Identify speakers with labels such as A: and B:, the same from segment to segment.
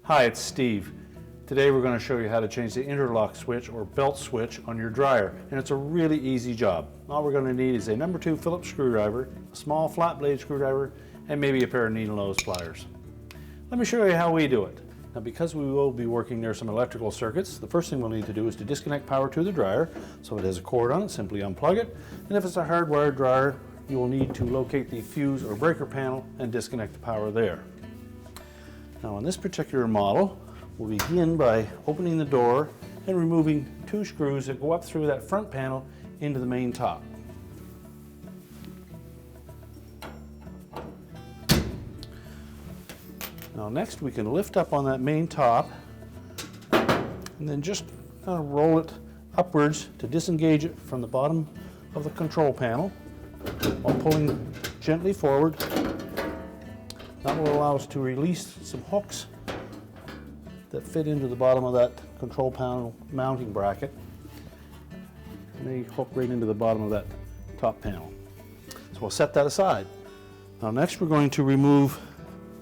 A: Hi, it's Steve. Today we're going to show you how to change the interlock switch or belt switch on your dryer, and it's a really easy job. All we're going to need is a number 2 Phillips screwdriver, a small flat blade screwdriver, and maybe a pair of needle nose pliers. Let me show you how we do it. Now, because we will be working near some electrical circuits, the first thing we'll need to do is to disconnect power to the dryer. So if it has a cord on it, simply unplug it, and if it's a hardwired dryer, you will need to locate the fuse or breaker panel and disconnect the power there. Now on this particular model, we'll begin by opening the door and removing 2 screws that go up through that front panel into the main top. Now next we can lift up on that main top and then just kind of roll it upwards to disengage it from the bottom of the control panel while pulling gently forward. That will allow us to release some hooks that fit into the bottom of that control panel mounting bracket. And they hook right into the bottom of that top panel. So we'll set that aside. Now next we're going to remove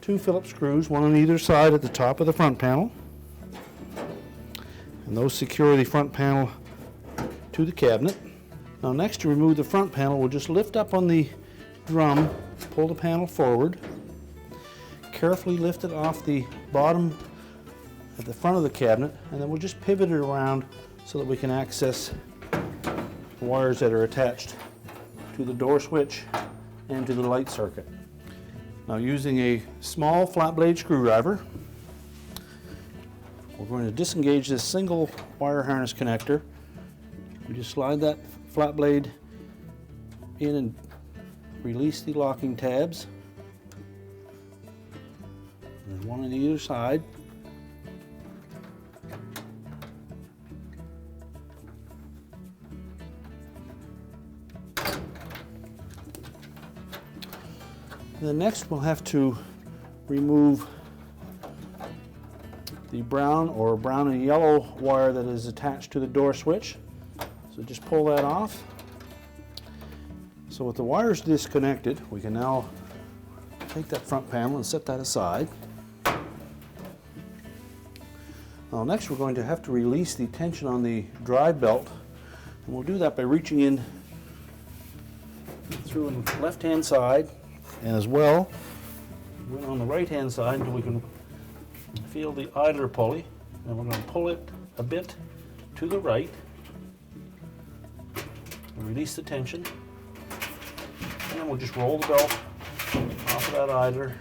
A: 2 Phillips screws, one on either side at the top of the front panel. And those secure the front panel to the cabinet. Now next, to remove the front panel, we'll just lift up on the drum, pull the panel forward, carefully lift it off the bottom at the front of the cabinet, and then we'll just pivot it around so that we can access the wires that are attached to the door switch and to the light circuit. Now, using a small flat blade screwdriver, we're going to disengage this single wire harness connector. We just slide that flat blade in and release the locking tabs. There's one on either side. And then next we'll have to remove the brown or brown and yellow wire that is attached to the door switch. So just pull that off. So with the wires disconnected, we can now take that front panel and set that aside. Now next we're going to have to release the tension on the drive belt, and we'll do that by reaching in through on the left-hand side, and as well on the right-hand side until we can feel the idler pulley, and we're going to pull it a bit to the right and release the tension, and then we'll just roll the belt off of that idler.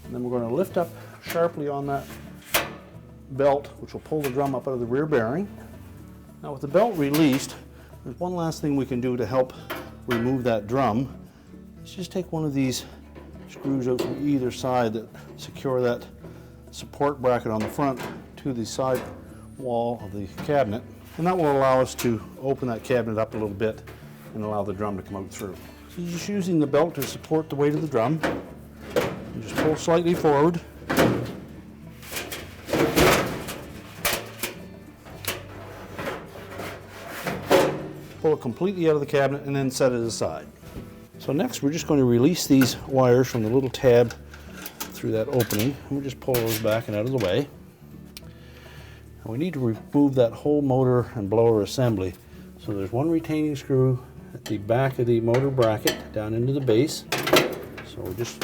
A: And then we're going to lift up sharply on that belt, which will pull the drum up out of the rear bearing. Now with the belt released, there's one last thing we can do to help remove that drum. Let's just take one of these screws out from either side that secure that support bracket on the front to the side wall of the cabinet, and that will allow us to open that cabinet up a little bit and allow the drum to come out through. So just using the belt to support the weight of the drum, and just pull slightly forward. Pull it completely out of the cabinet and then set it aside. So next we're just going to release these wires from the little tab through that opening, and we'll just pull those back and out of the way. And we need to remove that whole motor and blower assembly. So there's one retaining screw at the back of the motor bracket down into the base. So we'll just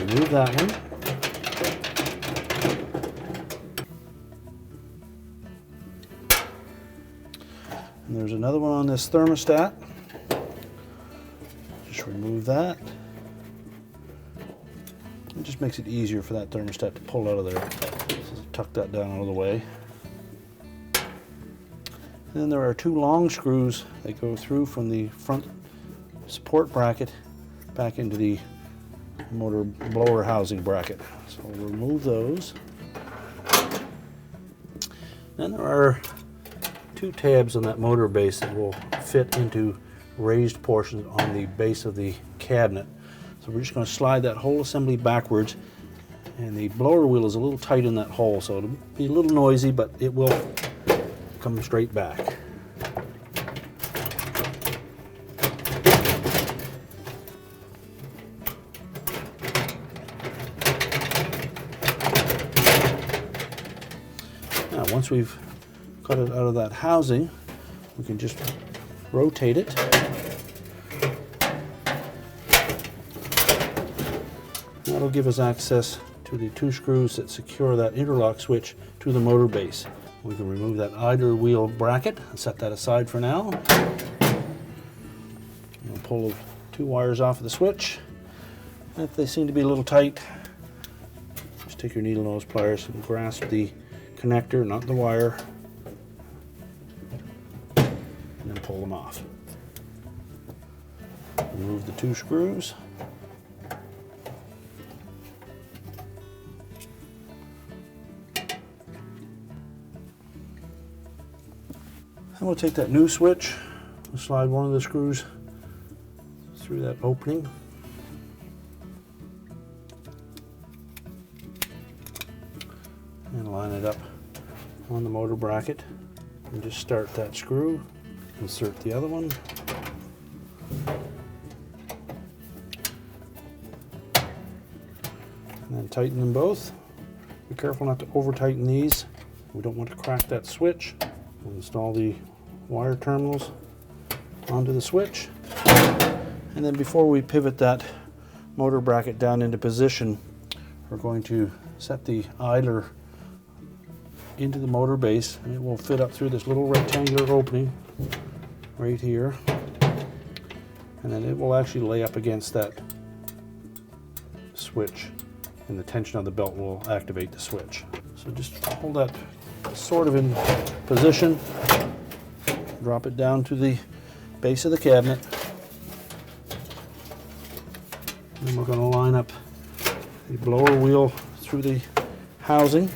A: remove that one. And there's another one on this thermostat. Just remove that. It just makes it easier for that thermostat to pull out of there. So tuck that down out of the way. And then there are 2 long screws that go through from the front support bracket back into the motor blower housing bracket. So we'll remove those. Then there are 2 tabs on that motor base that will fit into raised portions on the base of the cabinet. So we're just going to slide that whole assembly backwards, and the blower wheel is a little tight in that hole, so it'll be a little noisy, but it will come straight back.
B: once we've got it out of that housing, we can just rotate it. That'll give us access to the 2 screws that secure that interlock switch to the motor base. We can remove that idler wheel bracket and set that aside for now. We'll pull the 2 wires off of the switch. And if they seem to be a little tight, just take your needle nose pliers and grasp the connector, not the wire, and then pull them off. Remove the 2 screws. And we'll take that new switch, we'll slide one of the screws through that opening. And line it up on the motor bracket. And just start that screw, insert the other one. And then tighten them both. Be careful not to over tighten these. We don't want to crack that switch. We'll install the wire terminals onto the switch. And then before we pivot that motor bracket down into position, we're going to set the idler into the motor base, and it will fit up through this little rectangular opening right here. And then it will actually lay up against that switch, and the tension of the belt will activate the switch. So just hold that sort of in position, drop it down to the base of the cabinet, and then we're going to line up the blower wheel through the housing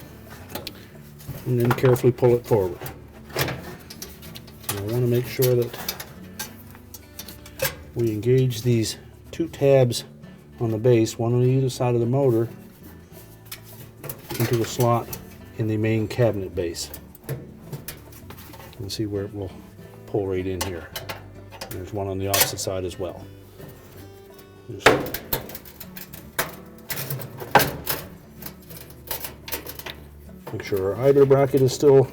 B: and then carefully pull it forward. And I want to make sure that we engage these 2 tabs on the base, one on either side of the motor, into the slot in the main cabinet base. You can see where it will pull right in here. And there's one on the opposite side as well. Just make sure our idler bracket is still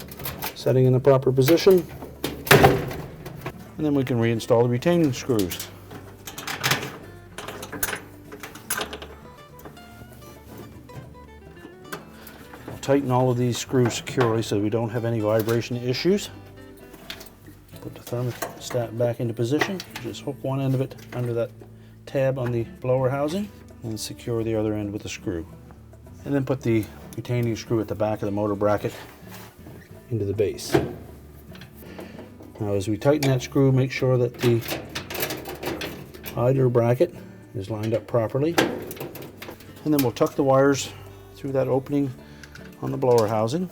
B: setting in the proper position. And then we can reinstall the retaining screws. Tighten all of these screws securely so we don't have any vibration issues. Put the thermostat back into position. Just hook one end of it under that tab on the blower housing and secure the other end with a screw. And then put the retaining screw at the back of the motor bracket into the base. Now as we tighten that screw, make sure that the idler bracket is lined up properly. And then we'll tuck the wires through that opening on the blower housing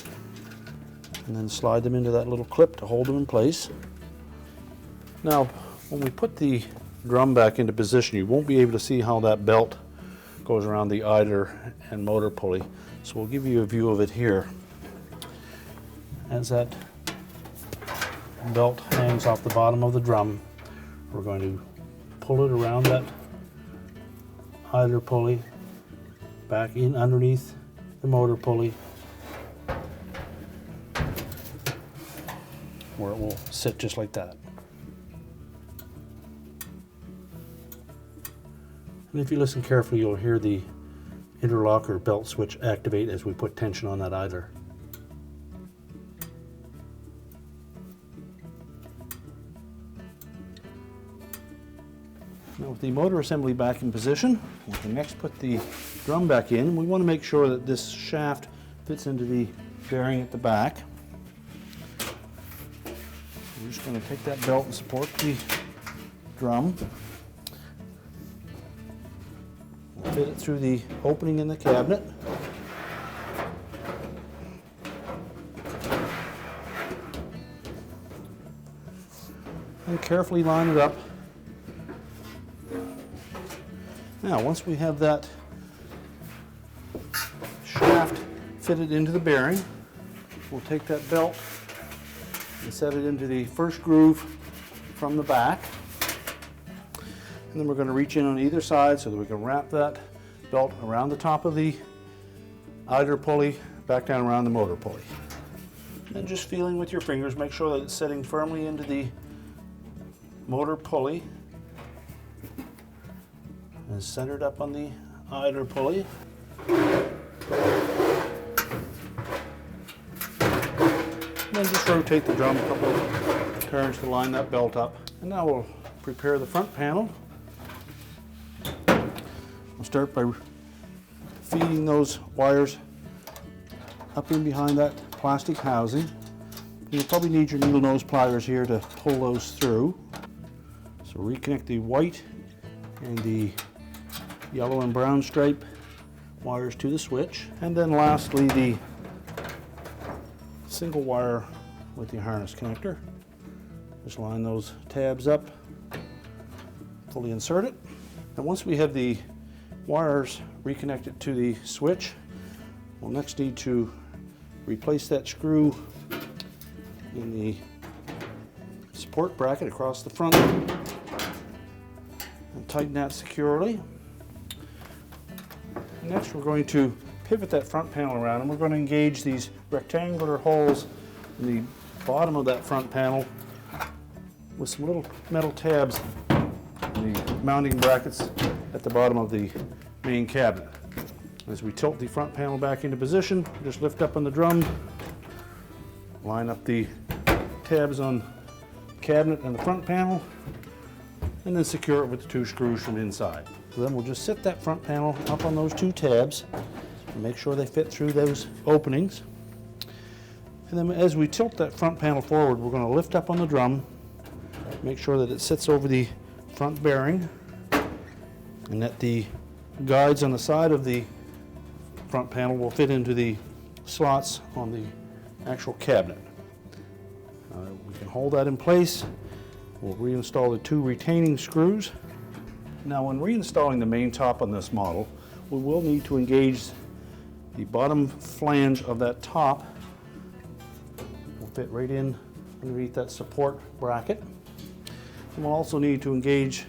B: and then slide them into that little clip to hold them in place. Now when we put the drum back into position, you won't be able to see how that belt goes around the idler and motor pulley, so we'll give you a view of it here. As that belt hangs off the bottom of the drum, we're going to pull it around that idler pulley back in underneath the motor pulley, where it will sit just like that. And if you listen carefully, you'll hear the interlock or belt switch activate as we put tension on that idler. Now with the motor assembly back in position, we can next put the drum back in. We want to make sure that this shaft fits into the bearing at the back. We're just going to take that belt and support the drum. We'll fit it through the opening in the cabinet. And carefully line it up. Now, once we have that shaft fitted into the bearing, we'll take that belt and set it into the first groove from the back. And then we're going to reach in on either side so that we can wrap that belt around the top of the idler pulley, back down around the motor pulley. And just feeling with your fingers, make sure that it's setting firmly into the motor pulley and centered up on the idler pulley. And then just rotate the drum a couple of turns to line that belt up. And now we'll prepare the front panel. We'll start by feeding those wires up in behind that plastic housing. You'll probably need your needle nose pliers here to pull those through. So reconnect the white and the yellow and brown stripe wires to the switch. And then lastly, the single wire with the harness connector. Just line those tabs up, fully insert it. And once we have the wires reconnected to the switch, we'll next need to replace that screw in the support bracket across the front and tighten that securely. Next, we're going to pivot that front panel around, and we're going to engage these rectangular holes in the bottom of that front panel with some little metal tabs in the mounting brackets at the bottom of the main cabinet. As we tilt the front panel back into position, just lift up on the drum, line up the tabs on the cabinet and the front panel, and then secure it with the two screws from inside. So then we'll just sit that front panel up on those two tabs and make sure they fit through those openings. And then as we tilt that front panel forward, we're going to lift up on the drum, make sure that it sits over the front bearing and that the guides on the side of the front panel will fit into the slots on the actual cabinet. We can hold that in place. We'll reinstall the two retaining screws. Now, when reinstalling the main top on this model, we will need to engage the bottom flange of that top. Will fit right in underneath that support bracket. And we'll also need to engage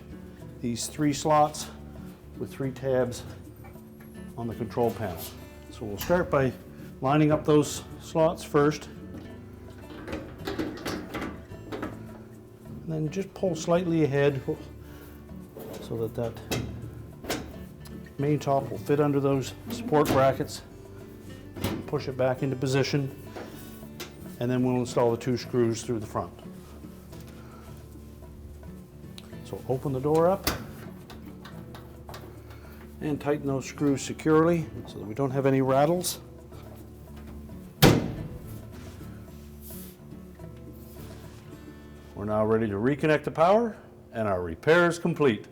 B: these three slots with three tabs on the control panel. So we'll start by lining up those slots first. And then just pull slightly ahead so that that main top will fit under those support brackets. Push it back into position, and then we'll install the two screws through the front. So open the door up and tighten those screws securely so that we don't have any rattles. We're now ready to reconnect the power, and our repair is complete.